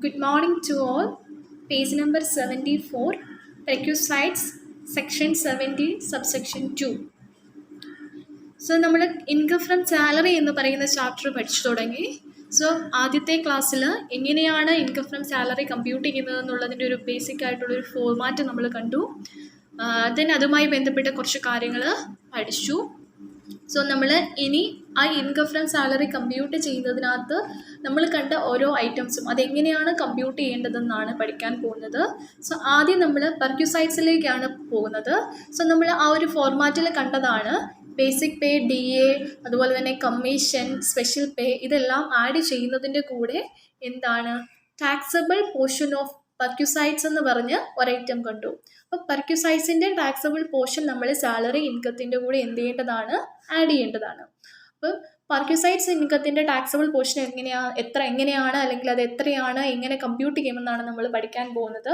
Good morning to all. Page number 74, Prerequisites, section 70, subsection 2. So നമ്മൾ income from salary എന്ന് പറയുന്ന chapter പഠിച്ചു തുടങ്ങി. സോ ആദ്യത്തെ ക്ലാസ്സിൽ എങ്ങനെയാണ് ഇൻകം ഫ്രം സാലറി കമ്പ്യൂട്ട് ചെയ്യുന്നത് എന്നുള്ളതിൻ്റെ ഒരു ബേസിക് ആയിട്ടുള്ളൊരു ഫോർമാറ്റ് നമ്മൾ കണ്ടു. ദെൻ അതുമായി ബന്ധപ്പെട്ട കുറച്ച് കാര്യങ്ങൾ പഠിച്ചു. സോ നമ്മൾ ഇനി ആ ഇൻകം ഫ്രം സാലറി കമ്പ്യൂട്ട് ചെയ്യുന്നതിനകത്ത് നമ്മൾ കണ്ട ഓരോ ഐറ്റംസും അതെങ്ങനെയാണ് കമ്പ്യൂട്ട് ചെയ്യേണ്ടതെന്നാണ് പഠിക്കാൻ പോകുന്നത്. സോ ആദ്യം നമ്മൾ പെർക്യുസൈറ്റ്സിലേക്കാണ് പോകുന്നത്. സോ നമ്മൾ ആ ഒരു ഫോർമാറ്റിൽ കണ്ടതാണ് ബേസിക് പേ, DA, അതുപോലെ തന്നെ കമ്മീഷൻ, സ്പെഷ്യൽ പേ, ഇതെല്ലാം ആഡ് ചെയ്യുന്നതിൻ്റെ കൂടെ എന്താണ് ടാക്സബിൾ പോർഷൻ ഓഫ് പെർക്യുസൈറ്റ്സ് എന്ന് പറഞ്ഞ് ഒരൈറ്റം കണ്ടു. അപ്പോൾ പെർക്യുസൈറ്റ്സിൻ്റെ ടാക്സബിൾ പോർഷൻ നമ്മൾ സാലറി ഇൻകത്തിൻ്റെ കൂടെ എന്ത് ചെയ്യേണ്ടതാണ്, ആഡ് ചെയ്യേണ്ടതാണ്. അപ്പോൾ പെർക്യുസൈറ്റ്സ് ഇൻകത്തിൻ്റെ ടാക്സബിൾ പോർഷൻ എങ്ങനെയാണ് അല്ലെങ്കിൽ അത് എത്രയാണ്, എങ്ങനെ കമ്പ്യൂട്ട് ചെയ്യുമെന്നാണ് നമ്മൾ പഠിക്കാൻ പോകുന്നത്.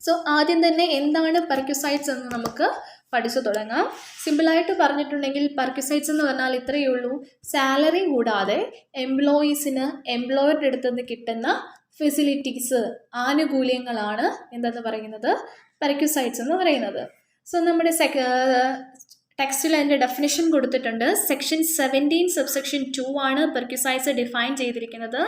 സോ ആദ്യം തന്നെ എന്താണ് പെർക്യുസൈറ്റ്സ് എന്ന് നമുക്ക് പഠിച്ചു തുടങ്ങാം. സിമ്പിളായിട്ട് പറഞ്ഞിട്ടുണ്ടെങ്കിൽ പെർക്യുസൈറ്റ്സ് എന്ന് പറഞ്ഞാൽ ഇത്രയേ ഉള്ളൂ, സാലറി കൂടാതെ എംപ്ലോയീസിന് എംപ്ലോയറുടെ അടുത്ത് നിന്ന് കിട്ടുന്ന ഫെസിലിറ്റീസ്, ആനുകൂല്യങ്ങളാണ് എന്തെന്ന് പറയുന്നത്, പെർക്യുസൈറ്റ്സ് എന്ന് പറയുന്നത്. സോ നമ്മുടെ ടെക്സ്റ്റിൽ അതിൻ്റെ ഡെഫിനിഷൻ കൊടുത്തിട്ടുണ്ട്. സെക്ഷൻ 17 സബ്സെക്ഷൻ 2 ആണ് പെർക്യുസൈറ്റ്സ് ഡിഫൈൻ ചെയ്തിരിക്കുന്നത്.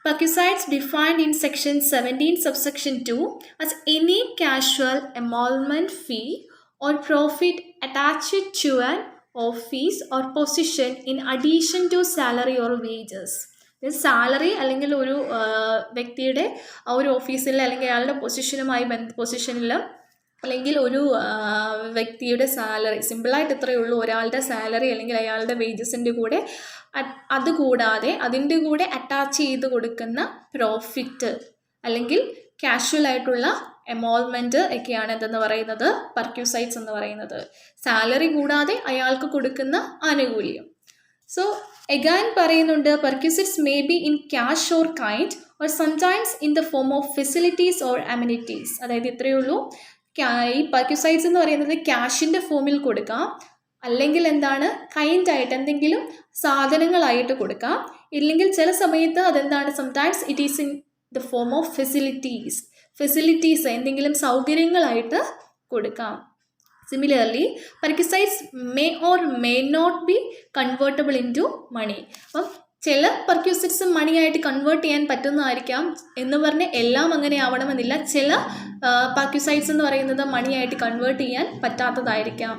Perquisites defined in section 17 subsection 2 as any casual emolument fee or profit attached to an office or position in addition to salary or wages. Salary അല്ലെങ്കിൽ ഒരു വ്യക്തിയുടെ ആ ഒരു ഓഫീസിൽ അല്ലെങ്കിൽ അയാളുടെ പൊസിഷനിൽ അല്ലെങ്കിൽ ഒരു വ്യക്തിയുടെ സാലറി, സിമ്പിളായിട്ട് ഇത്രയേ ഉള്ളൂ, ഒരാളുടെ സാലറി അല്ലെങ്കിൽ അയാളുടെ വേജസിൻ്റെ കൂടെ അതുകൂടാതെ അതിൻ്റെ കൂടെ അറ്റാച്ച് ചെയ്ത് കൊടുക്കുന്ന പ്രോഫിറ്റ് അല്ലെങ്കിൽ കാഷ്വൽ ആയിട്ടുള്ള എമോൾമെൻറ്റ് ഒക്കെയാണ് എന്തെന്ന് പറയുന്നത്, പെർക്യുസൈറ്റ്സ് എന്ന് പറയുന്നത്. സാലറി കൂടാതെ അയാൾക്ക് കൊടുക്കുന്ന ആനുകൂല്യം. സോ എഗൈൻ പറയുന്നുണ്ട്, perquisites may be in cash or kind or sometimes in the form of facilities or amenities. അതായത് ഇത്രയേ ഉള്ളൂ, ഈ പെർക്യുസൈറ്റ്സ് എന്ന് പറയുന്നത് ക്യാഷിൻ്റെ ഫോമിൽ കൊടുക്കാം, അല്ലെങ്കിൽ എന്താണ് കൈൻഡായിട്ട് എന്തെങ്കിലും സാധനങ്ങളായിട്ട് കൊടുക്കാം, ഇല്ലെങ്കിൽ ചില സമയത്ത് അതെന്താണ് sometimes it is in the form of facilities എന്തെങ്കിലും സൗകര്യങ്ങളായിട്ട് കൊടുക്കാം. Similarly perquisites may or may not be convertible into money. അപ്പം ചില പെർക്യുസൈറ്റ്സ് മണിയായിട്ട് കൺവേർട്ട് ചെയ്യാൻ പറ്റുന്നതായിരിക്കാം എന്ന് പറഞ്ഞ് എല്ലാം അങ്ങനെ ആവണമെന്നില്ല. ചില പെർക്യുസൈറ്റ്സ് എന്ന് പറയുന്നത് മണിയായിട്ട് കൺവേർട്ട് ചെയ്യാൻ പറ്റാത്തതായിരിക്കാം.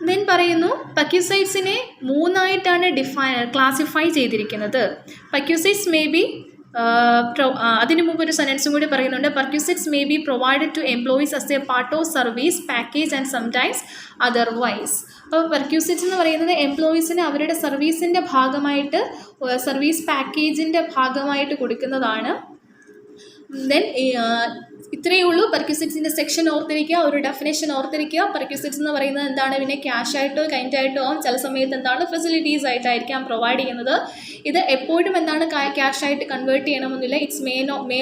ദെൻ പറയുന്നു, പെർക്യുസൈറ്റ്സിനെ 3 ആയിട്ടാണ് ക്ലാസിഫൈ ചെയ്തിരിക്കുന്നത്. പെർക്യുസൈറ്റ്സ് മേ ബി അതിനു മുമ്പ് ഒരു സെൻറ്റൻസും കൂടി പറയുന്നുണ്ട്. Perquisites may be provided to employees as a part of service package and sometimes otherwise. അപ്പോൾ പെർക്യുസൈറ്റ്സ് എന്ന് പറയുന്നത് എംപ്ലോയീസിന് അവരുടെ സർവീസിൻ്റെ ഭാഗമായിട്ട്, സർവീസ് പാക്കേജിൻ്റെ ഭാഗമായിട്ട് കൊടുക്കുന്നതാണ്. ദെൻ ഇത്രയേ ഉള്ളൂ പെർക്യുസൈറ്റ്സിൻ്റെ സെക്ഷൻ ഓർത്തിരിക്കുക, ഒരു ഡെഫിനേഷൻ ഓർത്തിരിക്കുക. പെർക്യുസൈറ്റ്സ് എന്ന് പറയുന്നത് എന്താണ്, പിന്നെ ക്യാഷ് ആയിട്ടോ കൈൻഡ് ആയിട്ടോ ആവും, ചില സമയത്ത് എന്താണ് ഫെസിലിറ്റീസ് ആയിട്ടായിരിക്കാം പ്രൊവൈഡ് ചെയ്യുന്നത്. ഇത് എപ്പോഴും എന്താണ് ക്യാഷ് ആയിട്ട് കൺവേർട്ട് ചെയ്യണമെന്നില്ല. It's may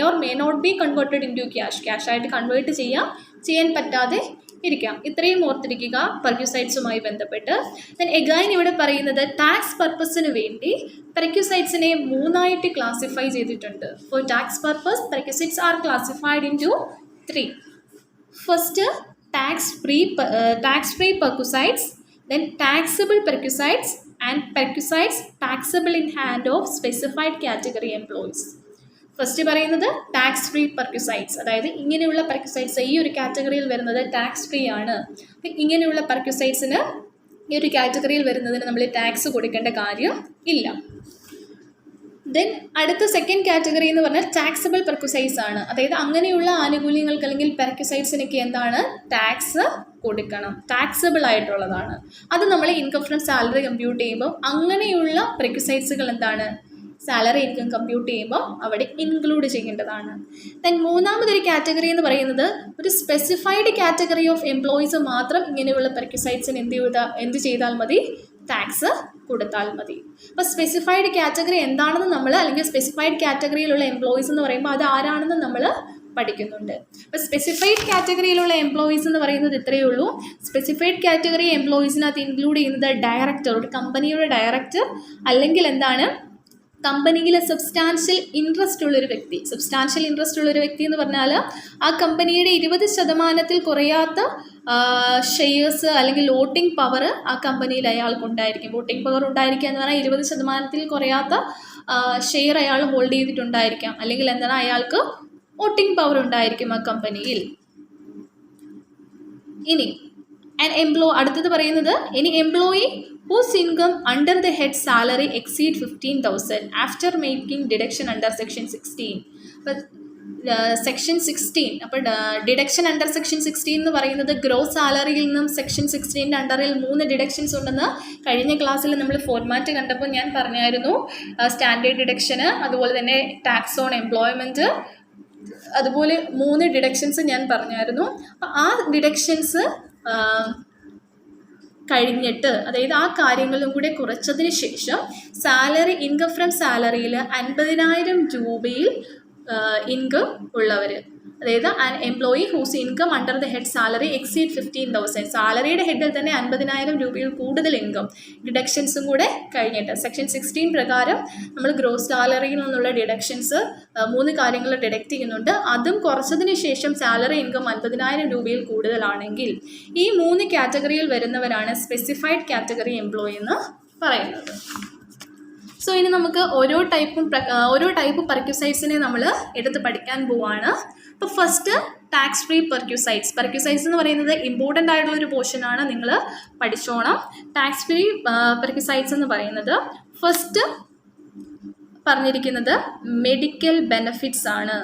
or may not be converted in to cash ആയിട്ട് കൺവേർട്ട് ചെയ്യാൻ പറ്റാതെ ഇരിക്കാം. ഇത്രയും ഓർത്തിരിക്കുക പെർക്യുസൈറ്റ്സുമായി ബന്ധപ്പെട്ട്. ദെൻ എഗൈൻ ഇവിടെ പറയുന്നത് ടാക്സ് പർപ്പസിന് വേണ്ടി പെർക്യുസൈറ്റ്സിനെ 3 ആയിട്ട് ക്ലാസിഫൈ ചെയ്തിട്ടുണ്ട്. For tax purpose perquisites are classified into 3. First tax free perquisites, then taxable perquisites and perquisites taxable in hand of specified category employees. First പറയുന്നത് ടാക്സ് ഫ്രീ പെർക്യുസൈറ്റ്സ്, അതായത് ഇങ്ങനെയുള്ള പെർക്യുസൈറ്റ്സ് ഈ ഒരു കാറ്റഗറിയിൽ വരുന്നത് ടാക്സ് ഫ്രീ ആണ്. അപ്പം ഇങ്ങനെയുള്ള പെർക്യുസൈറ്റ്സിന് ഈ ഒരു കാറ്റഗറിയിൽ വരുന്നതിന് നമ്മൾ ടാക്സ് കൊടുക്കേണ്ട കാര്യം ഇല്ല. ദെൻ അടുത്ത സെക്കൻഡ് കാറ്റഗറി എന്ന് പറഞ്ഞാൽ ടാക്സബിൾ പെർക്യുസൈറ്റ്സ് ആണ്. അതായത് അങ്ങനെയുള്ള ആനുകൂല്യങ്ങൾക്ക് അല്ലെങ്കിൽ പെർക്യുസൈറ്റ്സിനൊക്കെ എന്താണ് ടാക്സ് കൊടുക്കണം, ടാക്സബിൾ ആയിട്ടുള്ളതാണ്. അത് നമ്മൾ ഇൻകം ഫ്രം സാലറി കമ്പ്യൂട്ട് ചെയ്യുമ്പോൾ അങ്ങനെയുള്ള പെർക്യുസൈറ്റ്സുകൾ എന്താണ് സാലറി ഇൻകം കമ്പ്യൂട്ട് ചെയ്യുമ്പോൾ അവിടെ ഇൻക്ലൂഡ് ചെയ്യേണ്ടതാണ്. ദെൻ മൂന്നാമതൊരു കാറ്റഗറി എന്ന് പറയുന്നത് ഒരു സ്പെസിഫൈഡ് കാറ്റഗറി ഓഫ് എംപ്ലോയീസ് മാത്രം ഇങ്ങനെയുള്ള പെർക്യുസൈറ്റ്സിന് എന്ത് ചെയ്താൽ മതി, ടാക്സ് കൊടുത്താൽ മതി. അപ്പോൾ സ്പെസിഫൈഡ് കാറ്റഗറി എന്താണെന്ന് നമ്മൾ, അല്ലെങ്കിൽ സ്പെസിഫൈഡ് കാറ്റഗറിയിലുള്ള എംപ്ലോയീസ് എന്ന് പറയുമ്പോൾ അത് ആരാണെന്ന് നമ്മൾ പഠിക്കുന്നുണ്ട്. അപ്പോൾ സ്പെസിഫൈഡ് കാറ്റഗറിയിലുള്ള എംപ്ലോയീസ് എന്ന് പറയുന്നത് ഇത്രയേ ഉള്ളൂ. സ്പെസിഫൈഡ് കാറ്റഗറി എംപ്ലോയീസിനകത്ത് ഇൻക്ലൂഡ് ചെയ്യുന്നത് ഡയറക്ടർ, ഒരു കമ്പനിയുടെ ഡയറക്ടർ, അല്ലെങ്കിൽ എന്താണ് കമ്പനിയിൽ സബ്സ്റ്റാൻഷ്യൽ ഇൻട്രസ്റ്റ് ഉള്ളൊരു വ്യക്തി എന്ന് പറഞ്ഞാൽ ആ കമ്പനിയുടെ 20% കുറയാത്ത ഷെയർസ് അല്ലെങ്കിൽ വോട്ടിംഗ് പവർ ആ കമ്പനിയിൽ അയാൾക്കുണ്ടായിരിക്കും. വോട്ടിംഗ് പവർ ഉണ്ടായിരിക്കുക എന്ന് പറഞ്ഞാൽ 20% കുറയാത്ത ഷെയർ അയാൾ ഹോൾഡ് ചെയ്തിട്ടുണ്ടായിരിക്കാം, അല്ലെങ്കിൽ എന്താണ് അയാൾക്ക് വോട്ടിംഗ് പവർ ഉണ്ടായിരിക്കും ആ കമ്പനിയിൽ. ഇനി അടുത്തത് പറയുന്നത് any employee whose income under the head salary exceed 15,000 after making deduction under section 16. അപ്പോൾ സെക്ഷൻ 16 അപ്പോൾ ഡിഡക്ഷൻ അണ്ടർ സെക്ഷൻ 16 എന്ന് പറയുന്നത് ഗ്രോസ് സാലറിയിൽ നിന്നും സെക്ഷൻ 16 അണ്ടറിൽ 3 ഡിഡക്ഷൻസ് ഉണ്ടെന്ന് കഴിഞ്ഞ ക്ലാസ്സിൽ നമ്മൾ ഫോർമാറ്റ് കണ്ടപ്പോൾ ഞാൻ പറഞ്ഞായിരുന്നു. സ്റ്റാൻഡേർഡ് ഡിഡക്ഷന്, അതുപോലെ തന്നെ ടാക്സ് ഓൺ എംപ്ലോയ്മെൻറ്റ്, അതുപോലെ 3 ഡിഡക്ഷൻസ് ഞാൻ പറഞ്ഞായിരുന്നു. അപ്പോൾ ആ ഡിഡക്ഷൻസ് കഴിഞ്ഞിട്ട്, അതായത് ആ കാര്യങ്ങളും കൂടെ കുറച്ചതിന് ശേഷം ഇൻകം ഫ്രം സാലറിയിൽ 50,000 രൂപയിൽ ഇൻകം ഉള്ളവർ, അതായത് employee whose income under the head salary exceed 15,000, സാലറിയുടെ ഹെഡിൽ തന്നെ 50,000 രൂപയിൽ കൂടുതൽ ഇൻകം, ഡിഡക്ഷൻസും കൂടെ കഴിഞ്ഞിട്ട് സെക്ഷൻ 16 പ്രകാരം നമ്മൾ ഗ്രോസ് സാലറിയിൽ നിന്നുള്ള ഡിഡക്ഷൻസ് 3 കാര്യങ്ങൾ ഡിഡക്റ്റ് ചെയ്യുന്നുണ്ട്. അതും കുറച്ചതിന് ശേഷം സാലറി ഇൻകം 50,000 രൂപയിൽ കൂടുതലാണെങ്കിൽ ഈ 3 കാറ്റഗറിയിൽ വരുന്നവരാണ് സ്പെസിഫൈഡ് കാറ്റഗറി എംപ്ലോയി എന്ന് പറയുന്നത്. സോ ഇനി നമുക്ക് ഓരോ ടൈപ്പ് പെർക്യൂസൈഡ്സിനെ നമ്മൾ എടുത്ത് പഠിക്കാൻ പോവാണ്. അപ്പോൾ ഫസ്റ്റ് ടാക്സ് ഫ്രീ പെർക്യൂസൈഡ്സ് എന്ന് പറയുന്നത് ഇമ്പോർട്ടൻ്റ് ആയിട്ടുള്ളൊരു പോർഷനാണ്, നിങ്ങൾ പഠിച്ചോണം. ടാക്സ് ഫ്രീ പെർക്യൂസൈഡ്സ് എന്ന് പറയുന്നത് ഫസ്റ്റ് പറഞ്ഞിരിക്കുന്നത് മെഡിക്കൽ ബെനഫിറ്റ്സ് ആണ്.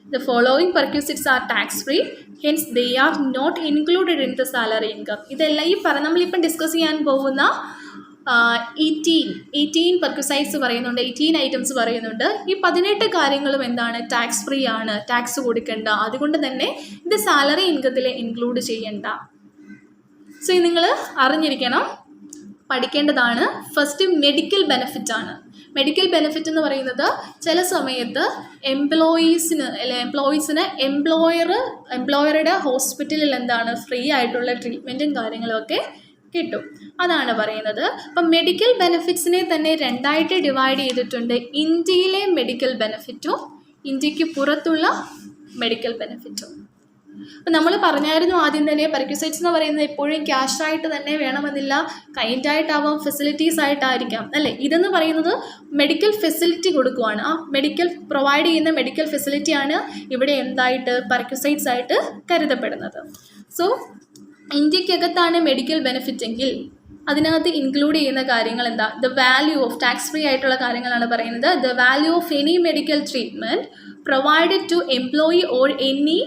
The following perquisites are tax free, hence they are not included in the salary income. ഇതെല്ലാം നമ്മളിപ്പം ഡിസ്കസ് ചെയ്യാൻ പോകുന്ന 18 പെർക്യൂസൈഡ്സ് പറയുന്നുണ്ട്, 18 ഐറ്റംസ് പറയുന്നുണ്ട്. ഈ 18 കാര്യങ്ങളും എന്താണ്? ടാക്സ് ഫ്രീ ആണ്, ടാക്സ് കൊടുക്കണ്ട, അതുകൊണ്ട് തന്നെ ഇത് സാലറി ഇൻകത്തിൽ ഇൻക്ലൂഡ് ചെയ്യണ്ട. സോ ഇത് നിങ്ങൾ അറിഞ്ഞിരിക്കണം, പഠിക്കേണ്ടതാണ്. ഫസ്റ്റ് മെഡിക്കൽ ബെനിഫിറ്റ് ആണ്. മെഡിക്കൽ ബെനിഫിറ്റ് എന്ന് പറയുന്നത് ചില സമയത്ത് എംപ്ലോയീസിന് എംപ്ലോയറുടെ ഹോസ്പിറ്റലിൽ എന്താണ് ഫ്രീ ആയിട്ടുള്ള ട്രീറ്റ്മെൻറ്റും കാര്യങ്ങളൊക്കെ കിട്ടും, അതാണ് പറയുന്നത്. അപ്പം മെഡിക്കൽ ബെനിഫിറ്റ്സിനെ തന്നെ 2ആയിട്ട് ഡിവൈഡ് ചെയ്തിട്ടുണ്ട്. ഇന്ത്യയിലെ മെഡിക്കൽ ബെനിഫിറ്റും ഇന്ത്യക്ക് പുറത്തുള്ള മെഡിക്കൽ ബെനിഫിറ്റും. അപ്പം നമ്മൾ പറഞ്ഞായിരുന്നു ആദ്യം തന്നെ, പെർക്യൂസൈഡ്സ് എന്ന് പറയുന്നത് എപ്പോഴും ക്യാഷായിട്ട് തന്നെ വേണമെന്നില്ല, കൈൻഡായിട്ടാവാം, ഫെസിലിറ്റീസ് ആയിട്ടായിരിക്കാം, അല്ലേ? ഇതെന്ന് പറയുന്നത് മെഡിക്കൽ ഫെസിലിറ്റി കൊടുക്കുവാണ്. ആ മെഡിക്കൽ പ്രൊവൈഡ് ചെയ്യുന്ന മെഡിക്കൽ ഫെസിലിറ്റിയാണ് ഇവിടെ എന്തായിട്ട് പെർക്യൂസൈഡ്സ് ആയിട്ട് കരുതപ്പെടുന്നത്. സോ ഇന്ത്യക്കകത്താണ് മെഡിക്കൽ ബെനിഫിറ്റ് എങ്കിൽ അതിനകത്ത് ഇൻക്ലൂഡ് ചെയ്യുന്ന കാര്യങ്ങൾ എന്താ? The value of tax free ആയിട്ടുള്ള കാര്യങ്ങളാണ് പറയുന്നത്. The value of any medical treatment provided to employee or any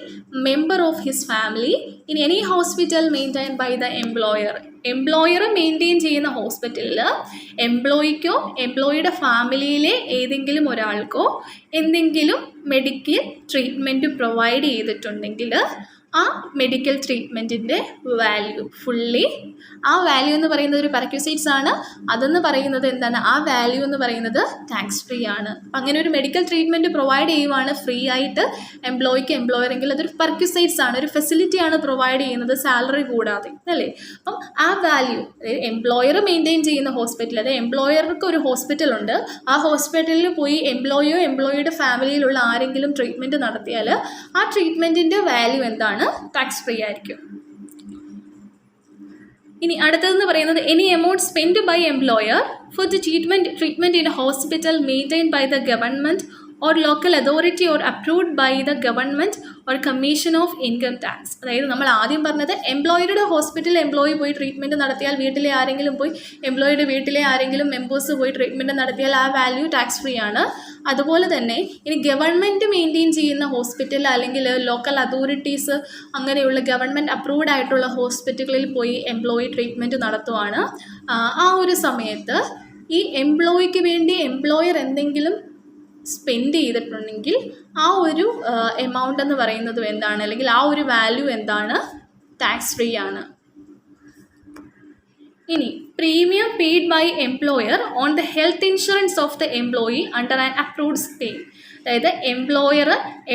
member of his family in any hospital maintained by the employer. Employer maintain ചെയ്യുന്ന ഹോസ്പിറ്റലിൽ എംപ്ലോയിക്കോ എംപ്ലോയിയുടെ ഫാമിലിയിലെ ഏതെങ്കിലും ഒരാൾക്കോ എന്തെങ്കിലും മെഡിക്കൽ ട്രീറ്റ്മെൻറ്റ് പ്രൊവൈഡ് ചെയ്തിട്ടുണ്ടെങ്കിൽ ആ മെഡിക്കൽ ട്രീറ്റ്മെൻറ്റിൻ്റെ വാല്യൂ ആ വാല്യൂ എന്ന് പറയുന്നത് ഒരു പെർക്യൂസൈഡ്സ് ആണ്. അതെന്ന് പറയുന്നത് എന്താണ്? ആ വാല്യൂ എന്ന് പറയുന്നത് ടാക്സ് ഫ്രീ ആണ്. അങ്ങനെ ഒരു മെഡിക്കൽ ട്രീറ്റ്മെൻറ്റ് പ്രൊവൈഡ് ചെയ്യുവാണ് ഫ്രീ ആയിട്ട് എംപ്ലോയറെങ്കിൽ അതൊരു പെർക്യൂസൈഡ്സ് ആണ്, ഒരു ഫെസിലിറ്റിയാണ് പ്രൊവൈഡ് ചെയ്യുന്നത്, സാലറി കൂടാതെ, അല്ലേ? അപ്പം ആ വാല്യൂ, എംപ്ലോയർ മെയിൻറ്റെയിൻ ചെയ്യുന്ന ഹോസ്പിറ്റൽ, അതായത് എംപ്ലോയർക്ക് ഒരു ഹോസ്പിറ്റലുണ്ട്, ആ ഹോസ്പിറ്റലിൽ പോയി എംപ്ലോയിയുടെ ഫാമിലിയിലുള്ള ആരെങ്കിലും ട്രീറ്റ്മെൻറ്റ് നടത്തിയാൽ ആ ട്രീറ്റ്മെൻറ്റിൻ്റെ വാല്യൂ എന്താണ്? ടാക്സ് ഫ്രീ ആയിരിക്കും. ഇനി അടുത്തതെന്ന് പറയുന്നത് any amount spend by employer for the treatment in a hospital maintain by the government or local authority or approved by the government or commission of income tax. അതായത് നമ്മൾ ആദ്യം പറഞ്ഞത് എംപ്ലോയിയുടെ ഹോസ്പിറ്റലിൽ എംപ്ലോയി പോയി ട്രീറ്റ്മെൻറ്റ് നടത്തിയാൽ, വീട്ടിലെ ആരെങ്കിലും പോയി എംപ്ലോയിയുടെ വീട്ടിലെ ആരെങ്കിലും മെമ്പേഴ്സ് പോയി ട്രീറ്റ്മെൻറ്റ് നടത്തിയാൽ ആ വാല്യൂ ടാക്സ് ഫ്രീ ആണ്. അതുപോലെ തന്നെ ഇനി ഗവൺമെൻറ് മെയിൻറ്റെയിൻ ചെയ്യുന്ന ഹോസ്പിറ്റൽ അല്ലെങ്കിൽ ലോക്കൽ അതോറിറ്റീസ് അങ്ങനെയുള്ള ഗവൺമെൻറ് അപ്രൂവ്ഡ് ആയിട്ടുള്ള ഹോസ്പിറ്റലുകളിൽ പോയി എംപ്ലോയി ട്രീറ്റ്മെൻറ്റ് നടത്തുവാണ്. ആ ഒരു സമയത്ത് ഈ എംപ്ലോയിക്ക് വേണ്ടി എംപ്ലോയർ എന്തെങ്കിലും സ്പെൻഡ് ചെയ്തിട്ടുണ്ടെങ്കിൽ ആ ഒരു എമൗണ്ട് എന്ന് പറയുന്നത് എന്താണ്, അല്ലെങ്കിൽ ആ ഒരു വാല്യൂ എന്താണ്? ടാക്സ് ഫ്രീ ആണ്. ഇനി premium paid by employer on the health insurance of the employee under an approved scheme. അതായത്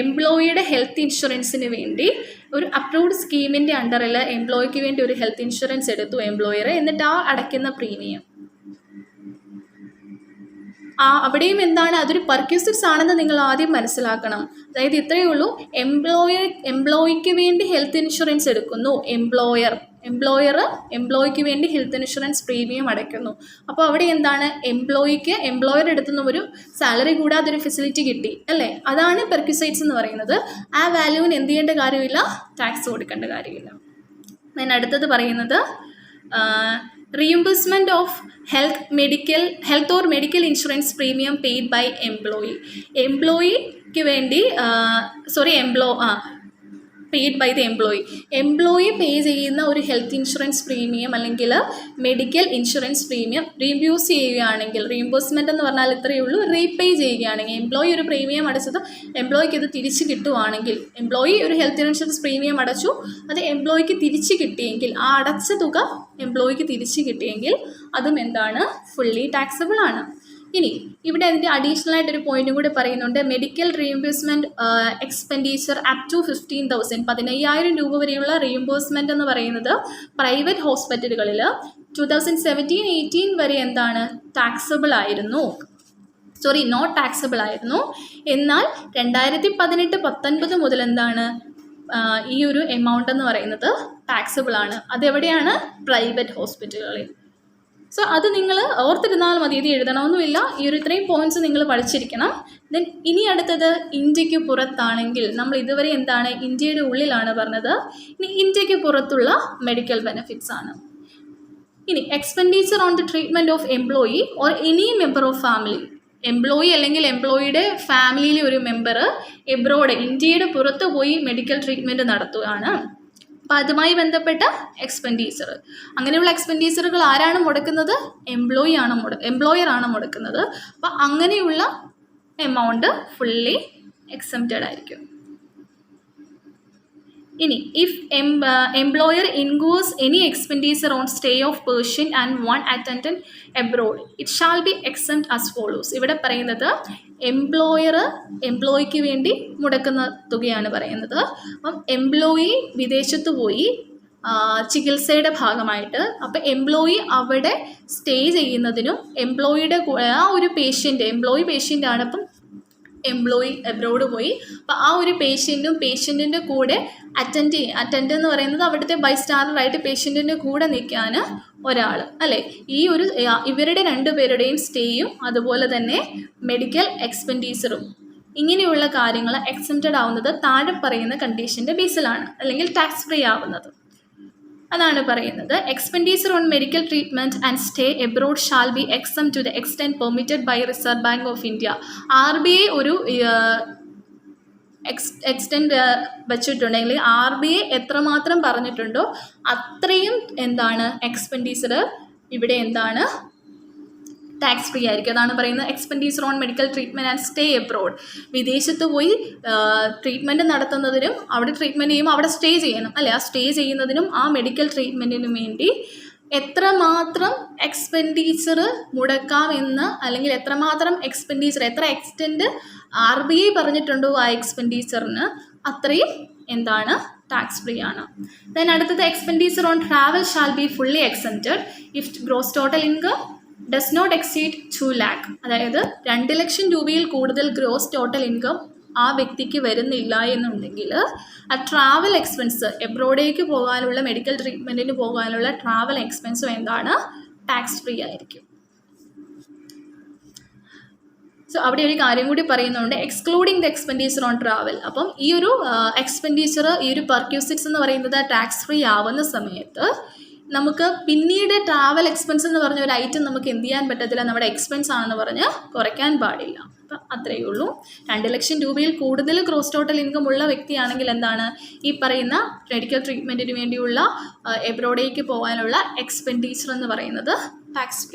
എംപ്ലോയിയുടെ ഹെൽത്ത് ഇൻഷുറൻസിന് വേണ്ടി ഒരു അപ്രൂവ്ഡ് സ്കീമിൻ്റെ അണ്ടറിൽ എംപ്ലോയിക്ക് വേണ്ടി ഒരു ഹെൽത്ത് ഇൻഷുറൻസ് എടുത്തു എംപ്ലോയർ, എന്നിട്ട് ആ അടയ്ക്കുന്ന പ്രീമിയം, അവിടെയും എന്താണ്, അതൊരു പെർക്വിസിറ്റ്സ് ആണെന്ന് നിങ്ങൾ ആദ്യം മനസ്സിലാക്കണം. അതായത് ഇത്രയേ ഉള്ളൂ, എംപ്ലോയിക്ക് വേണ്ടി ഹെൽത്ത് ഇൻഷുറൻസ് എടുക്കുന്നു, എംപ്ലോയിക്ക് വേണ്ടി ഹെൽത്ത് ഇൻഷുറൻസ് പ്രീമിയം അടയ്ക്കുന്നു. അപ്പോൾ അവിടെ എന്താണ്, എംപ്ലോയർ എടുത്തുനിന്ന് ഒരു സാലറി കൂടാതെ ഒരു ഫെസിലിറ്റി കിട്ടി അല്ലേ, അതാണ് പെർക്വിസൈറ്റ്സ് എന്ന് പറയുന്നത്. ആ വാല്യൂവിന് എന്ത് ചെയ്യേണ്ട കാര്യമില്ല, ടാക്സ് കൊടുക്കേണ്ട കാര്യമില്ല. then അടുത്തത് പറയുന്നത് reimbursement of health or medical insurance premium paid by എംപ്ലോയിക്ക് വേണ്ടി paid by the employee pay ചെയ്യുന്ന ഒരു ഹെൽത്ത് ഇൻഷുറൻസ് പ്രീമിയം അല്ലെങ്കിൽ മെഡിക്കൽ ഇൻഷുറൻസ് പ്രീമിയം റീഇംബേഴ്സ് ചെയ്യുകയാണെങ്കിൽ, റീഇംബേഴ്സ്മെൻറ്റ് എന്ന് പറഞ്ഞാൽ ഇത്രയേ ഉള്ളൂ, റീപേ ചെയ്യുകയാണെങ്കിൽ, എംപ്ലോയി ഒരു പ്രീമിയം അടച്ചത് എംപ്ലോയിക്ക് ഇത് തിരിച്ച് കിട്ടുവാണെങ്കിൽ, എംപ്ലോയി ഒരു ഹെൽത്ത് ഇൻഷുറൻസ് പ്രീമിയം അടച്ചു, അത് എംപ്ലോയിക്ക് തിരിച്ച് കിട്ടിയെങ്കിൽ, ആ അടച്ച തുക എംപ്ലോയിക്ക് തിരിച്ച് കിട്ടിയെങ്കിൽ അതും എന്താണ്, ഫുള്ളി ടാക്സബിൾ ആണ്. ഇനി ഇവിടെ അതിൻ്റെ അഡീഷണൽ ആയിട്ടൊരു പോയിന്റും കൂടി പറയുന്നുണ്ട്. Medical reimbursement expenditure up to 15,000, 15,000 രൂപ വരെയുള്ള റീഇംബേഴ്സ്മെൻറ്റ് എന്ന് പറയുന്നത് പ്രൈവറ്റ് ഹോസ്പിറ്റലുകളിൽ 2017-18 വരെ എന്താണ്, നോട്ട് ടാക്സബിൾ ആയിരുന്നു. എന്നാൽ 2018-19 മുതൽ എന്താണ്, ഈ ഒരു എമൗണ്ട് എന്ന് പറയുന്നത് ടാക്സബിൾ ആണ്. അതെവിടെയാണ്, പ്രൈവറ്റ് ഹോസ്പിറ്റലുകളിൽ. സോ അത് നിങ്ങൾ ഓർത്തിരുന്നാൽ മതി, ഇത് എഴുതണമെന്നുമില്ല. ഈ ഒരു ഇത്രയും പോയിന്റ്സ് നിങ്ങൾ പഠിച്ചിരിക്കണം. ദെൻ ഇനി അടുത്തത് ഇന്ത്യക്ക് പുറത്താണെങ്കിൽ, നമ്മൾ ഇതുവരെ എന്താണ് ഇന്ത്യയുടെ ഉള്ളിലാണ് പറഞ്ഞത്, ഇനി ഇന്ത്യക്ക് പുറത്തുള്ള മെഡിക്കൽ ബെനിഫിറ്റ്സ് ആണ്. ഇനി expenditure on the treatment of employee or any member of family, employee അല്ലെങ്കിൽ എംപ്ലോയിയുടെ ഫാമിലിയിലെ ഒരു മെമ്പർ എബ്രോഡ്, ഇന്ത്യയുടെ പുറത്ത് പോയി മെഡിക്കൽ ട്രീറ്റ്മെൻറ്റ് നടത്തുകയാണ്. അപ്പോൾ അതുമായി ബന്ധപ്പെട്ട എക്സ്പെൻഡിച്ചർ, അങ്ങനെയുള്ള എക്സ്പെൻഡിച്ചറുകൾ ആരാണ് മുടക്കുന്നത്, എംപ്ലോയർ ആണ് മുടക്കുന്നത്. അപ്പോൾ അങ്ങനെയുള്ള എമൗണ്ട് ഫുള്ളി എക്സംപ്റ്റഡ് ആയിരിക്കും. ഇനി if employer incurs any expenditure on stay of person and one attendant abroad it shall be exempt as follows. ഇവിടെ പറയുന്നത് എംപ്ലോയിക്ക് വേണ്ടി മുടക്കുന്ന തുകയാണ് പറയുന്നത്. അപ്പം എംപ്ലോയി വിദേശത്ത് പോയി ചികിത്സയുടെ ഭാഗമായിട്ട്, അപ്പം എംപ്ലോയി അവിടെ സ്റ്റേ ചെയ്യുന്നതിനും എംപ്ലോയിയുടെ ആ ഒരു എംപ്ലോയി പേഷ്യൻ്റാണ്, അപ്പം എംപ്ലോയി എബ്രോഡ് പോയി, അപ്പോൾ ആ ഒരു പേഷ്യൻറ്റിൻ്റെ കൂടെ അറ്റൻഡ് എന്ന് പറയുന്നത് അവിടുത്തെ ബൈസ്റ്റാൻഡറായിട്ട് പേഷ്യൻറ്റിൻ്റെ കൂടെ നിൽക്കാൻ ഒരാൾ അല്ലേ. ഇവരുടെ രണ്ടുപേരുടെയും സ്റ്റേയും അതുപോലെ തന്നെ മെഡിക്കൽ എക്സ്പെൻഡിച്ചറും ഇങ്ങനെയുള്ള കാര്യങ്ങൾ എക്സംപ്റ്റഡ് ആവുന്നത് താഴെ പറയുന്ന കണ്ടീഷൻ്റെ ബേസിലാണ്, അല്ലെങ്കിൽ ടാക്സ് ഫ്രീ ആവുന്നത്. അതാണ് പറയുന്നത്. Expenditure on medical treatment and stay abroad shall be exempt to the extent permitted by Reserve Bank of India. RBI ഒരു എക്സ്റ്റെൻറ്റ് വെച്ചിട്ടുണ്ടെങ്കിൽ RBI എത്രമാത്രം പറഞ്ഞിട്ടുണ്ടോ അത്രയും എന്താണ് എക്സ്പെൻഡിച്ചർ ഇവിടെ എന്താണ് ടാക്സ് ഫ്രീ ആയിരിക്കും. അതാണ് പറയുന്നത് expenditure on medical treatment and stay abroad. വിദേശത്ത് പോയി ട്രീറ്റ്മെൻറ്റ് നടത്തുന്നതിനും അവിടെ ട്രീറ്റ്മെൻറ്റ് ചെയ്യുമ്പോൾ അവിടെ സ്റ്റേ ചെയ്യണം അല്ലേ, ആ സ്റ്റേ ചെയ്യുന്നതിനും ആ മെഡിക്കൽ ട്രീറ്റ്മെൻറ്റിനും വേണ്ടി എത്രമാത്രം എക്സ്പെൻഡിച്ചർ മുടക്കാമെന്ന്, അല്ലെങ്കിൽ എത്രമാത്രം എത്ര എക്സ്റ്റെൻറ്റ് RBI പറഞ്ഞിട്ടുണ്ടോ ആ എക്സ്പെൻഡിച്ചറിന് അത്രയും എന്താണ് ടാക്സ് ഫ്രീ ആണ്. ദെൻ അടുത്തത് expenditure on travel shall be fully exempted if gross total income does not exceed 2 lakh. അതായത് 2 ലക്ഷം രൂപയിൽ കൂടുതൽ ഗ്രോസ് ടോട്ടൽ ഇൻകം ആ വ്യക്തിക്ക് വരുന്നില്ല എന്നുണ്ടെങ്കിൽ ആ ട്രാവൽ എക്സ്പെൻസ്, എബ്രോഡേക്ക് പോകാനുള്ള മെഡിക്കൽ ട്രീറ്റ്മെൻറ്റിന് പോകാനുള്ള ട്രാവൽ എക്സ്പെൻസും എന്താണ് ടാക്സ് ഫ്രീ ആയിരിക്കും. സോ അവിടെ ഒരു കാര്യം കൂടി പറയുന്നുണ്ട്, excluding the expenditure on travel. അപ്പം ഈ ഒരു എക്സ്പെൻഡിച്ചർ, ഈ ഒരു പെർക്യൂസിറ്റ്സ് എന്ന് പറയുന്നത് ടാക്സ് ഫ്രീ ആവുന്ന സമയത്ത് നമുക്ക് പിന്നീട് ട്രാവൽ എക്സ്പെൻസ് എന്ന് പറഞ്ഞ ഒരു ഐറ്റം നമുക്ക് എന്ത് ചെയ്യാൻ പറ്റത്തില്ല, നമ്മുടെ എക്സ്പെൻസ് ആണെന്ന് പറഞ്ഞ് കുറയ്ക്കാൻ പാടില്ല. അപ്പം അത്രയേ ഉള്ളൂ. 2 ലക്ഷം രൂപയിൽ കൂടുതൽ ഗ്രോസ് ടോട്ടൽ ഇൻകം ഉള്ള വ്യക്തിയാണെങ്കിൽ എന്താണ് ഈ പറയുന്ന മെഡിക്കൽ ട്രീറ്റ്മെൻറ്റിന് വേണ്ടിയുള്ള എബ്രോഡേക്ക് പോകാനുള്ള എക്സ്പെൻഡിച്ചർ എന്ന് പറയുന്നത് ടാക്സ്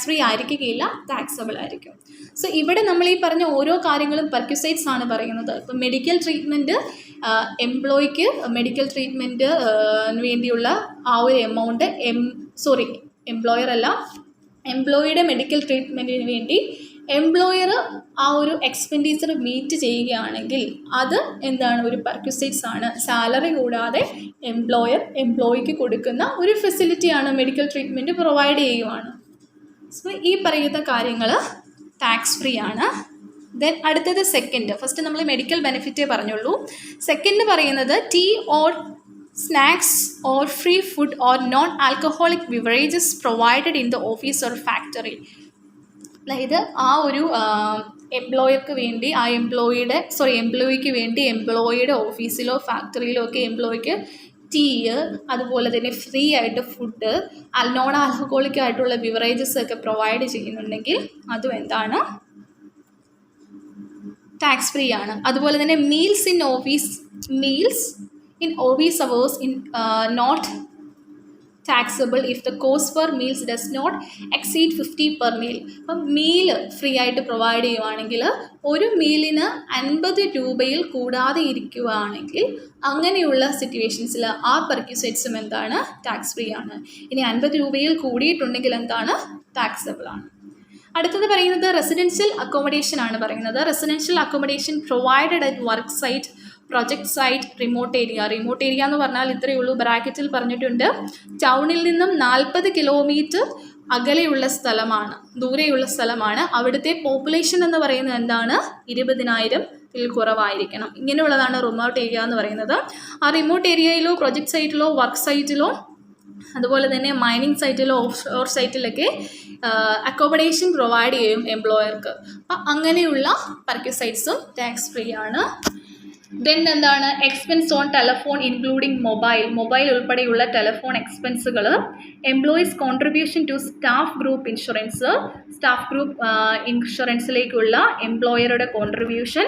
ഫ്രീ ആയിരിക്കുകയില്ല, ടാക്സബിൾ ആയിരിക്കും. സോ ഇവിടെ നമ്മൾ ഈ പറഞ്ഞ ഓരോ കാര്യങ്ങളും പെർക്യൂസൈറ്റ്സ് ആണ് പറയുന്നത്. ഇപ്പം മെഡിക്കൽ ട്രീറ്റ്മെൻറ്റ് എംപ്ലോയിക്ക് മെഡിക്കൽ ട്രീറ്റ്മെൻറ്റിന് വേണ്ടിയുള്ള ആ ഒരു എമൗണ്ട് എംപ്ലോയിയുടെ മെഡിക്കൽ ട്രീറ്റ്മെൻറ്റിന് വേണ്ടി എംപ്ലോയർ ആ ഒരു എക്സ്പെൻഡിച്ചർ മീറ്റ് ചെയ്യുകയാണെങ്കിൽ അത് എന്താണ് ഒരു പെർക്യൂസൈറ്റ്സ് ആണ്. സാലറി കൂടാതെ എംപ്ലോയിക്ക് കൊടുക്കുന്ന ഒരു ഫെസിലിറ്റിയാണ്, മെഡിക്കൽ ട്രീറ്റ്മെൻറ്റ് പ്രൊവൈഡ് ചെയ്യുവാണ്. സോ ഈ പറയുന്ന കാര്യങ്ങൾ ടാക്സ് ഫ്രീ ആണ്. ദെൻ അടുത്തത് സെക്കൻഡ്. ഫസ്റ്റ് നമ്മൾ മെഡിക്കൽ ബെനിഫിറ്റേ പറഞ്ഞുള്ളൂ. സെക്കൻഡ് പറയുന്നത് tea or snacks or free food or non alcoholic beverages provided in the office or factory. അതായത് ആ ഒരു എംപ്ലോയിക്ക് വേണ്ടി എംപ്ലോയിക്ക് വേണ്ടി എംപ്ലോയിയുടെ ഓഫീസിലോ ഫാക്ടറിയിലോ ഒക്കെ എംപ്ലോയിക്ക് ടീ, അതുപോലെ തന്നെ ഫ്രീ ആയിട്ട് ഫുഡ്, നോൺ ആൽക്കഹോളിക് ആയിട്ടുള്ള ബിവറേജസ് ഒക്കെ പ്രൊവൈഡ് ചെയ്യുന്നുണ്ടെങ്കിൽ അതും എന്താണ്, ടാക്സ് ഫ്രീ ആണ്. അതുപോലെ തന്നെ meals in office hours in not taxable if the cost per meals does not exceed 50 per meal. അപ്പം മീൽ ഫ്രീ ആയിട്ട് പ്രൊവൈഡ് ചെയ്യുവാണെങ്കിൽ ഒരു മീലിന് 50 രൂപയിൽ കൂടാതെ ഇരിക്കുകയാണെങ്കിൽ അങ്ങനെയുള്ള സിറ്റുവേഷൻസിൽ ആ പെർക്യൂസൈറ്റ്സും എന്താണ്, ടാക്സ് ഫ്രീ ആണ്. ഇനി 50 രൂപയിൽ കൂടിയിട്ടുണ്ടെങ്കിൽ എന്താണ്, ടാക്സബിൾ ആണ്. അടുത്തത് പറയുന്നത് റെസിഡൻഷ്യൽ അക്കോമഡേഷൻ ആണ് പറയുന്നത്. Residential accommodation provided at work site, project site, remote area. Remote area എന്ന് പറഞ്ഞാൽ ഇത്രയേ ഉള്ളൂ, ബ്രാക്കറ്റിൽ പറഞ്ഞിട്ടുണ്ട്. ടൗണിൽ നിന്നും 40 കിലോമീറ്റർ അകലെയുള്ള സ്ഥലമാണ്, ദൂരെയുള്ള സ്ഥലമാണ്. അവിടുത്തെ പോപ്പുലേഷൻ എന്ന് പറയുന്നത് എന്താണ്, 20,000 കുറവായിരിക്കണം. ഇങ്ങനെയുള്ളതാണ് റിമോട്ട് ഏരിയ എന്ന് പറയുന്നത്. ആ റിമോട്ട് ഏരിയയിലോ പ്രൊജക്ട് സൈറ്റിലോ വർക്ക് സൈറ്റിലോ അതുപോലെ തന്നെ മൈനിങ് സൈറ്റിലോ ഓഫ് സൈറ്റിലൊക്കെ അക്കോമഡേഷൻ പ്രൊവൈഡ് ചെയ്യും എംപ്ലോയർക്ക്. അപ്പം അങ്ങനെയുള്ള പെർക്യൂസൈറ്റ്സും ടാക്സ് ഫ്രീ ആണ്. ദെൻ എന്താണ്, expense on telephone including mobile ഉൾപ്പെടെയുള്ള ടെലഫോൺ എക്സ്പെൻസുകൾ, employees contribution to staff group ഇൻഷുറൻസിലേക്കുള്ള എംപ്ലോയറുടെ കോൺട്രിബ്യൂഷൻ,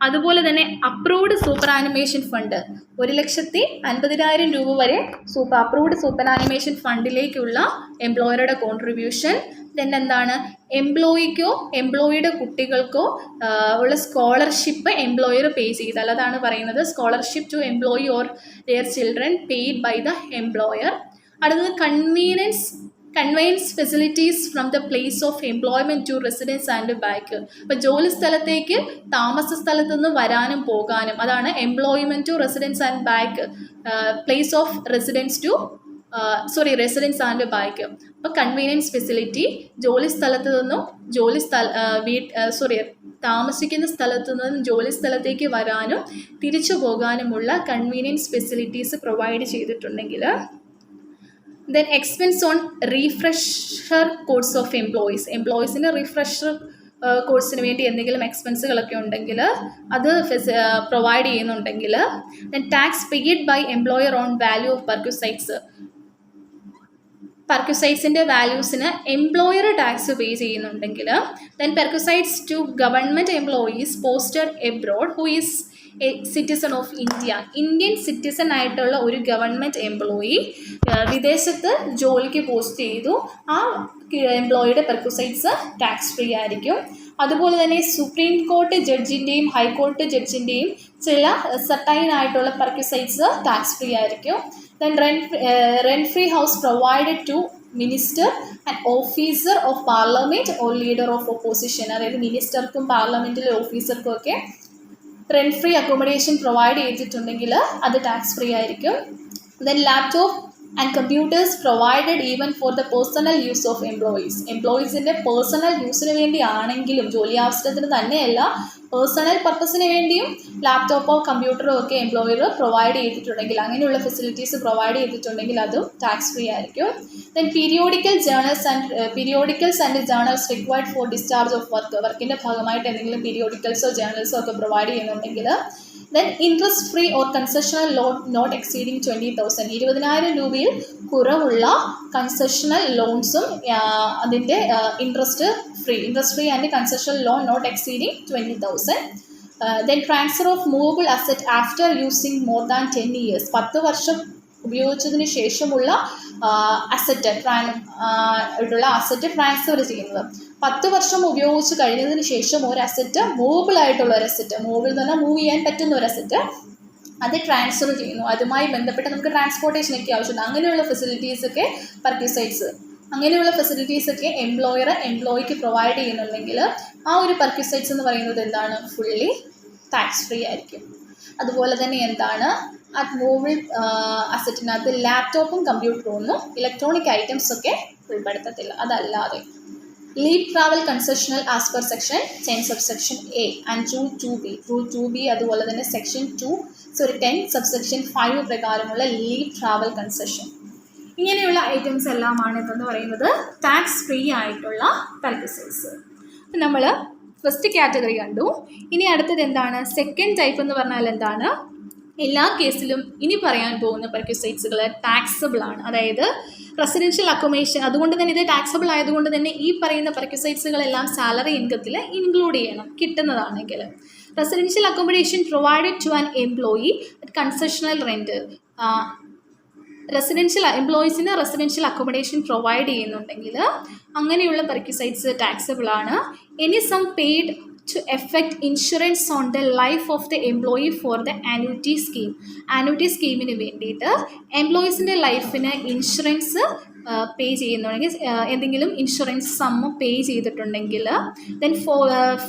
അതുപോലെ തന്നെ അപ്രൂവ്ഡ് സൂപ്പർ ആനിമേഷൻ ഫണ്ട് 1,50,000 രൂപ വരെ അപ്രൂവ്ഡ് സൂപ്പർ ആനിമേഷൻ ഫണ്ടിലേക്കുള്ള എംപ്ലോയറുടെ കോൺട്രിബ്യൂഷൻ. ദെൻ എന്താണ്, എംപ്ലോയിക്കോ എംപ്ലോയിയുടെ കുട്ടികൾക്കോ ഉള്ള സ്കോളർഷിപ്പ് എംപ്ലോയർ പേ ചെയ്താൽ, അതാണ് പറയുന്നത് scholarship to employee or their children paid by the employer. അടുത്തത് conveyance facilities from the place of employment to residence and back. ഇപ്പോൾ ജോലി സ്ഥലത്തേക്ക് താമസ സ്ഥലത്തു നിന്ന് വരാനും പോകാനും, അതാണ് employment to residence and back, place of residence and back. അപ്പോൾ കൺവീനിയൻസ് ഫെസിലിറ്റി, ജോലി സ്ഥലത്ത് നിന്നും താമസിക്കുന്ന സ്ഥലത്തു നിന്നും ജോലി സ്ഥലത്തേക്ക് വരാനും തിരിച്ചു പോകാനുമുള്ള കൺവീനിയൻസ് ഫെസിലിറ്റീസ് പ്രൊവൈഡ് ചെയ്തിട്ടുണ്ടെങ്കിൽ. Then expense on refresher course of എംപ്ലോയീസിന് റീഫ്രഷർ കോഴ്സിന് വേണ്ടി എന്തെങ്കിലും എക്സ്പെൻസുകളൊക്കെ ഉണ്ടെങ്കിൽ അത് പ്രൊവൈഡ് ചെയ്യുന്നുണ്ടെങ്കിൽ. Then tax paid by employer on value of പെർക്യൂസൈറ്റ്സിൻ്റെ വാല്യൂസിന് എംപ്ലോയർ ടാക്സ് പേ ചെയ്യുന്നുണ്ടെങ്കിൽ. Then perquisites to government employees posted abroad who is a citizen of Indian citizen ആയിട്ടുള്ള ഒരു ഗവൺമെൻറ് എംപ്ലോയി വിദേശത്ത് ജോലിക്ക് പോസ്റ്റ് ചെയ്തു, ആ എംപ്ലോയിയുടെ പെർക്യൂസൈറ്റ്സ് ടാക്സ് ഫ്രീ ആയിരിക്കും. അതുപോലെ തന്നെ സുപ്രീം കോർട്ട് ജഡ്ജിൻ്റെയും ഹൈക്കോടതി ജഡ്ജിൻ്റെയും ചില സർട്ടൈൻ ആയിട്ടുള്ള പെർക്യൂസൈറ്റ്സ് ടാക്സ് ഫ്രീ ആയിരിക്കും. Then rent free house provided to minister and officer of parliament or leader of opposition. അതായത് മിനിസ്റ്റർക്കും പാർലമെൻറ്റിലെ ഓഫീസർക്കും ഒക്കെ റെൻറ്റ് ഫ്രീ അക്കോമഡേഷൻ പ്രൊവൈഡ് ചെയ്തിട്ടുണ്ടെങ്കിൽ അത് ടാക്സ് ഫ്രീ ആയിരിക്കും. Then laptop and computers provided even for the personal use of എംപ്ലോയീസിൻ്റെ personal യൂസിന് വേണ്ടി ആണെങ്കിലും, ജോലി ആവശ്യത്തിന് തന്നെയല്ല പേഴ്സണൽ പർപ്പസിന് വേണ്ടിയും ലാപ്ടോപ്പോ കമ്പ്യൂട്ടറോ ഒക്കെ എംപ്ലോയർ പ്രൊവൈഡ് ചെയ്തിട്ടുണ്ടെങ്കിൽ, അങ്ങനെയുള്ള ഫെസിലിറ്റീസ് പ്രൊവൈഡ് ചെയ്തിട്ടുണ്ടെങ്കിൽ അതും ടാക്സ് ഫ്രീ ആയിരിക്കും. Then periodicals and journals required for discharge of വർക്കിൻ്റെ ഭാഗമായിട്ട് എന്തെങ്കിലും പീരിയോഡിക്കൽസോ ജേർണൽസോ ഒക്കെ പ്രൊവൈഡ് ചെയ്യുന്നുണ്ടെങ്കിൽ. Then interest free or concessional loan note exceeding 20,000, 20,000 രൂപയിൽ കുറവുള്ള കൺസെഷണൽ ലോൺസും അതിൻ്റെ interest free and concessional loan note exceeding 20,000. Then transfer of movable asset after using more than 10 years, 10 വർഷം ഉപയോഗിച്ചതിന് ശേഷമുള്ള അസറ്റ് ട്രാൻസ്ഫർ ചെയ്യുന്നത്. 10 വർഷം ഉപയോഗിച്ച് കഴിഞ്ഞതിന് ശേഷം ഒരു അസറ്റ്, മൂവബിൾ ആയിട്ടുള്ള ഒരു അസറ്റ്, മൂവബിൾ എന്ന് പറഞ്ഞാൽ മൂവ് ചെയ്യാൻ പറ്റുന്ന ഒരു അസറ്റ്, അത് ട്രാൻസ്ഫർ ചെയ്യുന്നു. അതുമായി ബന്ധപ്പെട്ട് നമുക്ക് ട്രാൻസ്പോർട്ടേഷനൊക്കെ ആവശ്യമുണ്ട്. അങ്ങനെയുള്ള ഫെസിലിറ്റീസൊക്കെ അങ്ങനെയുള്ള ഫെസിലിറ്റീസൊക്കെ എംപ്ലോയിക്ക് പ്രൊവൈഡ് ചെയ്യുന്നുണ്ടെങ്കിൽ ആ ഒരു പെർക്യൂസൈറ്റ്സ് എന്ന് പറയുന്നത് എന്താണ്, ഫുള്ളി ടാക്സ് ഫ്രീ ആയിരിക്കും. അതുപോലെ തന്നെ എന്താണ്, ആ മൂവബിൾ അസറ്റിനകത്ത് ലാപ്ടോപ്പും കമ്പ്യൂട്ടറും ഒന്നും ഇലക്ട്രോണിക് ഐറ്റംസ് ഒക്കെ ഉൾപ്പെടുത്തത്തില്ല. അതല്ലാതെ Leave travel concessional as per section 10 subsection A and rule 2B. Rule 2B അതുപോലെ തന്നെ section 10 subsection 5 പ്രകാരമുള്ള ലീവ് ട്രാവൽ കൺസെഷൻ. ഇങ്ങനെയുള്ള ഐറ്റംസ് എല്ലാമാണ് ഇതെന്ന് പറയുന്നത് ടാക്സ് ഫ്രീ ആയിട്ടുള്ള പെർക്വിസൈറ്റ്സ്. നമ്മൾ ഫസ്റ്റ് കാറ്റഗറി കണ്ടു. ഇനി അടുത്തത് എന്താണ്? സെക്കൻഡ് ടൈപ്പ് എന്ന് പറഞ്ഞാൽ എന്താണ്? എല്ലാ കേസിലും ഇനി പറയാൻ പോകുന്ന പെർക്വിസൈറ്റ്സുകൾ ടാക്സബിൾ ആണ്. അതായത് റെസിഡൻഷ്യൽ അക്കോമഡേഷൻ, അതുകൊണ്ട് തന്നെ ഇത് ടാക്സബിൾ ആയതുകൊണ്ട് തന്നെ ഈ പറയുന്ന പെർക്വിസൈറ്റ്സുകളെല്ലാം സാലറി ഇൻകത്തിൽ ഇൻക്ലൂഡ് ചെയ്യണം കിട്ടുന്നതാണെങ്കിൽ. Residential accommodation provided to an employee at concessional rent. എംപ്ലോയീസിന് റെസിഡൻഷ്യൽ അക്കോമഡേഷൻ പ്രൊവൈഡ് ചെയ്യുന്നുണ്ടെങ്കിൽ അങ്ങനെയുള്ള പെർക്വിസൈറ്റ്സ് ടാക്സബിൾ ആണ്. Any sum paid to effect insurance on the life of the employee for the annuity scheme. Annuity സ്കീമിന് വേണ്ടിയിട്ട് എംപ്ലോയീസിൻ്റെ ലൈഫിന് insurance പേ ചെയ്യുന്നുണ്ടെങ്കിൽ, എന്തെങ്കിലും insurance sum pay ചെയ്തിട്ടുണ്ടെങ്കിൽ, then for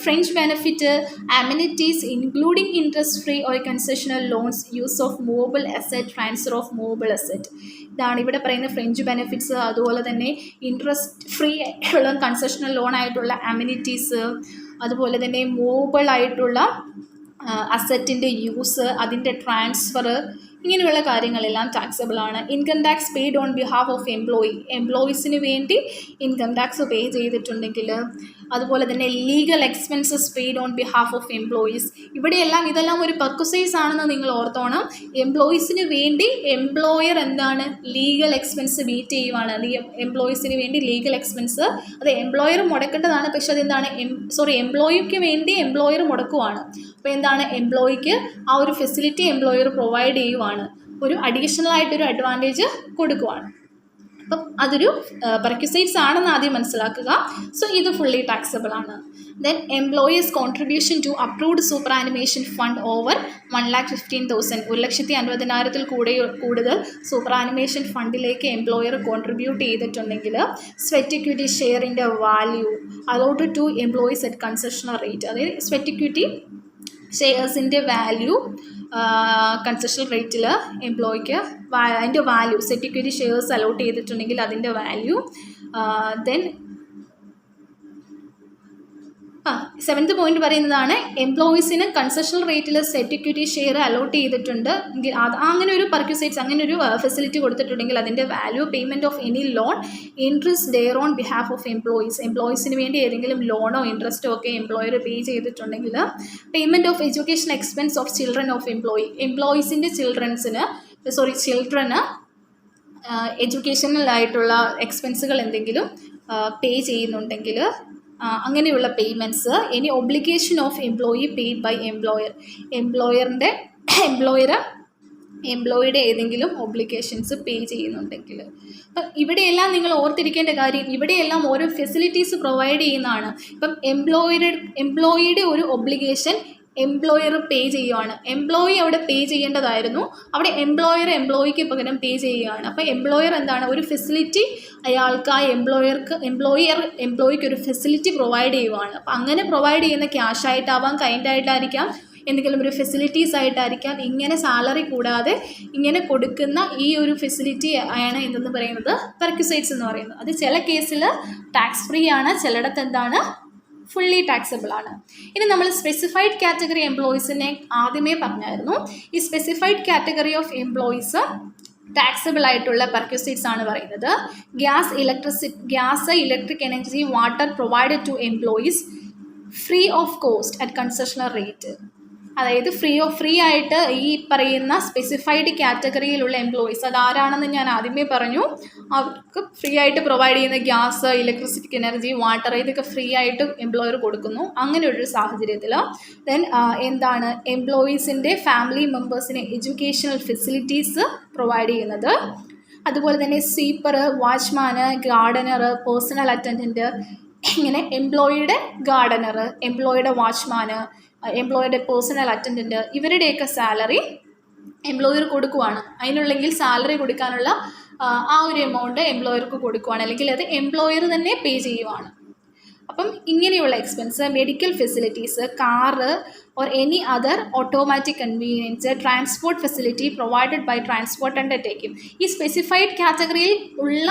fringe benefit amenities including interest free or concessional loans, use of movable asset, transfer of movable asset. ഇതാണ് ഇവിടെ പറയുന്ന fringe benefits. അതുപോലെ തന്നെ ഇൻട്രസ്റ്റ് ഫ്രീ ആയിട്ടുള്ള കൺസെഷണൽ ലോൺ ആയിട്ടുള്ള അമ്യൂണിറ്റീസ്, അതുപോലെ തന്നെ മൂവബിൾ ആയിട്ടുള്ള അസറ്റിൻ്റെ യൂസ്, അതിൻ്റെ ട്രാൻസ്ഫർ, ഇങ്ങനെയുള്ള കാര്യങ്ങളെല്ലാം ടാക്സബിൾ ആണ്. Income tax paid on behalf of എംപ്ലോയീസിന് വേണ്ടി ഇൻകം ടാക്സ് പേ ചെയ്തിട്ടുണ്ടെങ്കിൽ, അതുപോലെ തന്നെ legal expenses paid on behalf of employees. ഇവിടെയെല്ലാം ഇതെല്ലാം ഒരു പെർക്വിസൈറ്റ്സ് ആണെന്ന് നിങ്ങൾ ഓർത്തോണം. എംപ്ലോയീസിന് വേണ്ടി എംപ്ലോയർ എന്താണ് ലീഗൽ എക്സ്പെൻസ് മീറ്റ് ചെയ്യുവാണ്. എംപ്ലോയീസിന് വേണ്ടി ലീഗൽ എക്സ്പെൻസ് അത് എംപ്ലോയർ മുടക്കേണ്ടതാണ്. പക്ഷെ അതെന്താണ് എംപ്ലോയിക്ക് വേണ്ടി എംപ്ലോയർ മുടക്കുവാണ്. അപ്പോൾ എന്താണ് എംപ്ലോയിക്ക് ആ ഒരു ഫെസിലിറ്റി എംപ്ലോയർ പ്രൊവൈഡ് ചെയ്യുവാണ്, ഒരു അഡീഷണൽ ആയിട്ടൊരു അഡ്വാൻറ്റേജ് കൊടുക്കുവാണ്. അപ്പം അതൊരു പെർക്വിസൈറ്റ്സ് ആണെന്ന് ആദ്യം മനസ്സിലാക്കുക. സോ ഇത് ഫുള്ളി ടാക്സബിൾ ആണ്. Then employer's contribution to approved superannuation fund over 1,15,000, 1,50,000 കൂടുതൽ സൂപ്പർ ആനിമേഷൻ ഫണ്ടിലേക്ക് എംപ്ലോയർ കോൺട്രിബ്യൂട്ട് ചെയ്തിട്ടുണ്ടെങ്കിൽ സ്വെറ്റ് ഇക്വിറ്റി ഷെയറിൻ്റെ value allot to employees at concessional rate. അതായത് സ്വെറ്റ് ഇക്വിറ്റി ഷെയർസിൻ്റെ വാല്യൂ കൺസെഷണൽ റേറ്റിൽ എംപ്ലോയിക്ക് അതിൻ്റെ value sweat equity shares allot ചെയ്തിട്ടുണ്ടെങ്കിൽ അതിൻ്റെ വാല്യൂ. ദെൻ സെവൻത്ത് പോയിന്റ് പറയുന്നതാണ് എംപ്ലോയീസിന് കൺസെഷണൽ റേറ്റിൽ സെറ്റ് ഇക്വിറ്റി ഷെയർ അലോട്ട് ചെയ്തിട്ടുണ്ട് എങ്കിൽ അങ്ങനെ ഒരു പെർക്വിസൈറ്റ്സ്, അങ്ങനെ ഒരു ഫെസിലിറ്റി കൊടുത്തിട്ടുണ്ടെങ്കിൽ അതിൻ്റെ value, payment of any loan, interest there on behalf of എംപ്ലോയീസിന് വേണ്ടി ഏതെങ്കിലും ലോണോ ഇൻട്രസ്റ്റോ ഒക്കെ എംപ്ലോയർ പേ ചെയ്തിട്ടുണ്ടെങ്കിൽ, payment of education expense of children of എംപ്ലോയീസിൻ്റെ ചിൽഡ്രന് എഡ്യൂക്കേഷണലായിട്ടുള്ള എക്സ്പെൻസുകൾ എന്തെങ്കിലും പേ ചെയ്യുന്നുണ്ടെങ്കിൽ അങ്ങനെയുള്ള payments. Any obligation of employee paid by എംപ്ലോയിയുടെ ഏതെങ്കിലും ഒബ്ലിഗേഷൻസ് പേ ചെയ്യുന്നുണ്ടെങ്കിൽ. അപ്പം ഇവിടെയെല്ലാം നിങ്ങൾ ഓർത്തിരിക്കേണ്ട കാര്യം, ഇവിടെയെല്ലാം ഓരോ ഫെസിലിറ്റീസ് പ്രൊവൈഡ് ചെയ്യുന്നതാണ്. ഇപ്പം എംപ്ലോയിയുടെ ഒരു ഒബ്ലിഗേഷൻ എംപ്ലോയർ പേ ചെയ്യുവാണ്. എംപ്ലോയി അവിടെ പേ ചെയ്യേണ്ടതായിരുന്നു, അവിടെ എംപ്ലോയിക്ക് പകരം പേ ചെയ്യുകയാണ്. അപ്പോൾ എംപ്ലോയർ എന്താണ് ഒരു ഫെസിലിറ്റി അയാൾക്ക്, ആ എംപ്ലോയിക്ക് ഒരു ഫെസിലിറ്റി പ്രൊവൈഡ് ചെയ്യുവാണ്. അപ്പോൾ അങ്ങനെ പ്രൊവൈഡ് ചെയ്യുന്ന ക്യാഷ് ആയിട്ടാവാം, കൈൻഡായിട്ടായിരിക്കാം, എന്തെങ്കിലും ഒരു ഫെസിലിറ്റീസ് ആയിട്ടായിരിക്കാം. ഇങ്ങനെ സാലറി കൂടാതെ ഇങ്ങനെ കൊടുക്കുന്ന ഈ ഒരു ഫെസിലിറ്റി ആണ് എന്തെന്ന് പറയുന്നത് പെർക്വിസൈറ്റ്സ് എന്ന് പറയുന്നത്. അത് ചില കേസിൽ ടാക്സ് ഫ്രീ ആണ്, ചിലയിടത്ത് എന്താണ് ഫുള്ളി ടാക്സബിൾ ആണ്. ഇനി നമ്മൾ സ്പെസിഫൈഡ് കാറ്റഗറി എംപ്ലോയീസിനെ ആദ്യമേ പറഞ്ഞായിരുന്നു. ഈ specified category of employees taxable ആയിട്ടുള്ള പെർക്വിസൈറ്റ്സ് ആണ് പറയുന്നത്. Gas, electric energy, water provided to employees free of cost at concessional rate. അതായത് ഫ്രീ ആയിട്ട് ഈ പറയുന്ന സ്പെസിഫൈഡ് കാറ്റഗറിയിലുള്ള എംപ്ലോയീസ് അതാരാണെന്ന് ഞാൻ ആദ്യമേ പറഞ്ഞു. അവർക്ക് ഫ്രീ ആയിട്ട് പ്രൊവൈഡ് ചെയ്യുന്ന ഗ്യാസ്, ഇലക്ട്രിസിറ്റി എനർജി, വാട്ടർ, ഇതൊക്കെ ഫ്രീ ആയിട്ട് എംപ്ലോയർ കൊടുക്കുന്നു. അങ്ങനെ ഒരു സാഹചര്യത്തിൽ ദെൻ എന്താണ് എംപ്ലോയീസിൻ്റെ ഫാമിലി മെമ്പേഴ്സിന് എഡ്യൂക്കേഷണൽ ഫെസിലിറ്റീസ് പ്രൊവൈഡ് ചെയ്യുന്നത്. അതുപോലെ തന്നെ സ്വീപ്പർ, വാച്ച്മാന്, ഗാർഡനർ, പേഴ്സണൽ അറ്റൻഡൻറ്റ്, ഇങ്ങനെ എംപ്ലോയിയുടെ ഗാർഡനർ, എംപ്ലോയിയുടെ വാച്ച്മാന്, എംപ്ലോയിയുടെ പേഴ്സണൽ അറ്റൻഡൻറ്റ്, ഇവരുടെയൊക്കെ സാലറി എംപ്ലോയർ കൊടുക്കുവാണ്. അതിനുള്ളെങ്കിൽ സാലറി കൊടുക്കാനുള്ള ആ ഒരു എമൗണ്ട് എംപ്ലോയർക്ക് കൊടുക്കുവാണ്, അല്ലെങ്കിൽ അത് എംപ്ലോയർ തന്നെ പേ ചെയ്യുവാണ്. അപ്പം ഇങ്ങനെയുള്ള expense, medical facilities, car or any other automatic convenience, transport facility provided by transport undertaking. ഈ സ്പെസിഫൈഡ് കാറ്റഗറിയിൽ ഉള്ള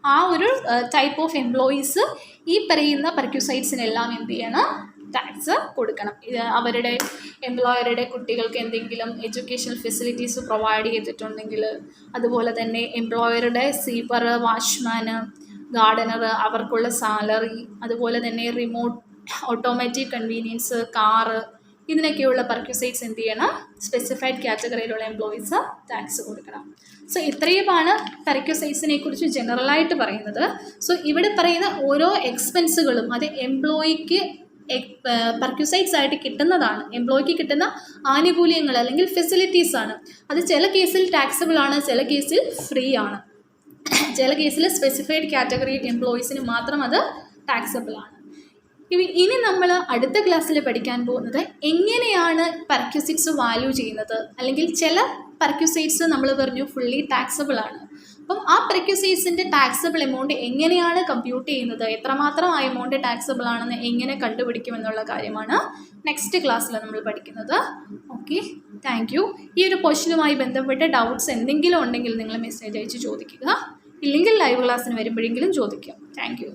ആ ഒരു ടൈപ്പ് ഓഫ് എംപ്ലോയീസ് ഈ പറയുന്ന പെർക്യൂസൈറ്റ്സിനെല്ലാം എന്ത് ചെയ്യണം? ടാക്സ് കൊടുക്കണം. ഇത് അവരുടെ എംപ്ലോയറുടെ കുട്ടികൾക്ക് എന്തെങ്കിലും എഡ്യൂക്കേഷണൽ ഫെസിലിറ്റീസ് പ്രൊവൈഡ് ചെയ്തിട്ടുണ്ടെങ്കിൽ, അതുപോലെ തന്നെ എംപ്ലോയറുടെ സ്വീപ്പർ, വാച്ച്മാന്, ഗാർഡനർ അവർക്കുള്ള സാലറി, അതുപോലെ തന്നെ റിമോട്ട് ഓട്ടോമാറ്റിക് കൺവീനിയൻസ്, കാറ്, ഇതിനൊക്കെയുള്ള പെർക്യൂസൈറ്റ്സ് എന്ത് ചെയ്യണം? സ്പെസിഫൈഡ് കാറ്റഗറിയിലുള്ള എംപ്ലോയീസ് ടാക്സ് കൊടുക്കണം. സോ ഇത്രയുമാണ് പെർക്യൂസൈറ്റ്സിനെ കുറിച്ച് ജനറലായിട്ട് പറയുന്നത്. സോ ഇവിടെ പറയുന്ന ഓരോ എക്സ്പെൻസുകളും അത് എംപ്ലോയിക്ക് പെർക്യൂസൈറ്റ്സ് ആയിട്ട് കിട്ടുന്നതാണ്. എംപ്ലോയിക്ക് കിട്ടുന്ന ആനുകൂല്യങ്ങൾ അല്ലെങ്കിൽ ഫെസിലിറ്റീസ് ആണ്. അത് ചില കേസിൽ ടാക്സബിൾ ആണ്, ചില കേസിൽ ഫ്രീ ആണ്. ചില കേസിൽ സ്പെസിഫൈഡ് കാറ്റഗറി എംപ്ലോയീസിന് മാത്രം അത് ടാക്സബിൾ ആണ്. ഇനി നമ്മൾ അടുത്ത ക്ലാസ്സിൽ പഠിക്കാൻ പോകുന്നത് എങ്ങനെയാണ് പെർക്യൂസൈറ്റ്സ് വാല്യൂ ചെയ്യുന്നത്. അല്ലെങ്കിൽ ചില പെർക്യൂസൈറ്റ്സ് നമ്മൾ പറഞ്ഞു ഫുള്ളി ടാക്സബിൾ ആണ്. അപ്പം ആ പെർക്യൂസൈറ്റ്സിൻ്റെ ടാക്സബിൾ എമൗണ്ട് എങ്ങനെയാണ് കമ്പ്യൂട്ട് ചെയ്യുന്നത്, എത്രമാത്രം ആ എമൗണ്ട് ടാക്സബിൾ ആണെന്ന് എങ്ങനെ കണ്ടുപിടിക്കുമെന്നുള്ള കാര്യമാണ് നെക്സ്റ്റ് ക്ലാസ്സിൽ നമ്മൾ പഠിക്കുന്നത്. Okay, thank you. ഈ ഒരു ക്വസ്റ്റ്യനുമായി ബന്ധപ്പെട്ട ഡൗട്ട്സ് എന്തെങ്കിലും ഉണ്ടെങ്കിൽ നിങ്ങൾ മെസ്സേജ് അയച്ച് ചോദിക്കുക. ഇല്ലെങ്കിൽ ലൈവ് ക്ലാസ്സിന് വരുമ്പോഴെങ്കിലും ചോദിക്കാം. Thank you.